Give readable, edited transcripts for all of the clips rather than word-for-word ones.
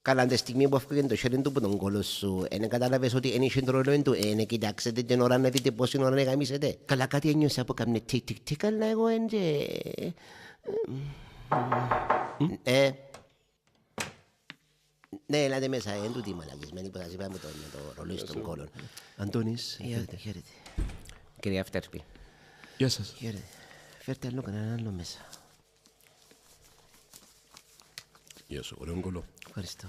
Καλά, τη στιγμή που έφυγε το χέρι του από τον κόλο σου, δεν κατάλαβες ότι είναι είχε το ρολόι του, κοιτάξετε την ώρα να δείτε πόση ώρα γαμίσετε. Καλά, κάτι ένιωσα από κάμνε τικ-τικ-τικ, αλλά εγώ έντζε. Ναι, ελάτε μέσα, εν τούτοι μαλακισμένοι που θα είπαμε με το ρολόι στον κόλο. Αντώνης. Χαίρετε. Κυρία Φτέρπη. Γεια σας. Χαίρετε. Φέρτε άλλο κανέναν άλλο μέσα. Γεια σου, ωραίο κόλλο. Ευχαριστώ.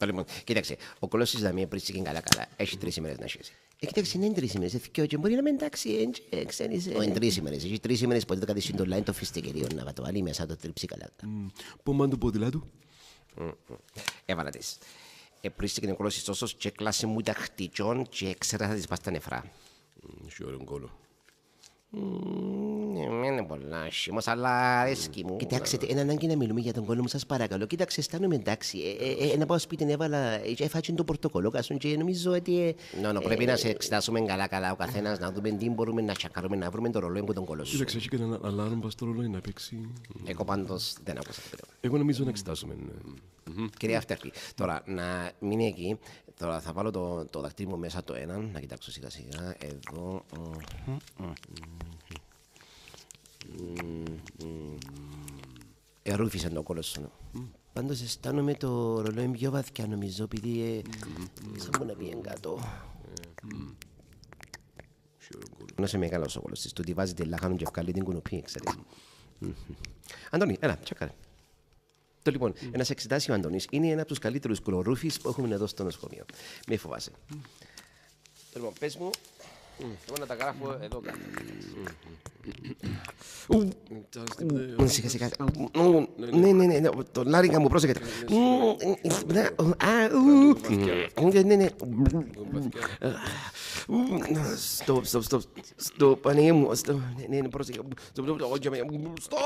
Λοιπόν, κοίταξε, ο κόλος της Δαμία πριν και καλά-καλά έχει 3 ημέρες να σχέσει. Κοίταξε, είναι 3 ημέρες, και μπορεί να με εντάξει, ξέρεις. Όχι, 3 ημέρες, έχει 3 ημέρες που το κάτι στην το φιστικερίο να το βάλει μέσα, το τρίψει καλά. Πού του πόδιλά του. Έβαλα τις. Πριν και ο κόλος της τόσο και κλάσε μου τα χτυκιόν και ξέρα θα της πας τα νεφρά. Έχει ωραίο κόλλο. Είναι πολλά άσχημος, αλλά αρέσκει μου. Κοιτάξτε, είναι ανάγκη να μιλούμε για τον κόλλο μου, σας παρακαλώ. Κοιτάξτε, αισθάνομαι εντάξει. Να πάω σπίτι, έφαγε το πορτοκόλλο κάσουν και νομίζω ότι... Πρέπει να σε εξετάσουμε καλά-καλά ο καθένας, να δούμε τι μπορούμε να τσακάρουμε, να βρούμε το ρολόι που τον κόλλο σου. Κοίταξε, έχει και έναν αλάρμ πας στο ρολόι να παίξει. Εγώ πάντως δεν άκουσα το πέρα. Εγώ νομίζω να εξετάσουμε. Κυρία Φτέρπη, τώρα να μείνει εκεί. Τώρα θα βάλω το δαχτύλι μου μέσα το έναν, να κοιτάξω σιγά-σιγά. Εδώ... Ερούφισε το κόλλος σου. Πάντως αισθάνομαι το ρολόι πιο βαθιά νομίζω, επειδή σαν μου να πήγαινε κάτω. Να σε μεγάλος ο κόλλος της, του τη βάζει τη λάχανο και βγάλει την κουνουπή, ξέρεις. Αντώνη, έλα, τσακάρε. Το λοιπόν, να σε εξετάσει ο Αντώνης είναι ένα από τους καλύτερους κολορούφις που έχουμε εδώ στο νοσοκομείο. Μη φοβάσαι. Λοιπόν, πες μου, εγώ να τα γράφω εδώ κάτω. Σιγά σιγά. Ναι, το λάριγκα μου πρόσεχε. Ναι. Στο πανί μου. Ναι, πρόσεχε. Στο!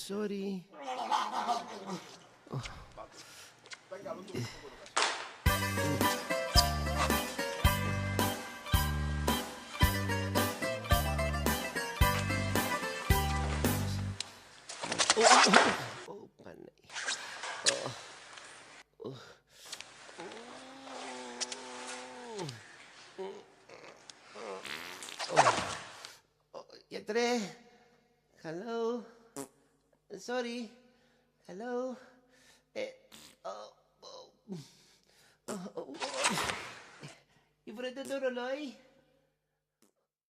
Sorry. Γιατρέ, hello, sorry, hello, βρείτε το ρολόι.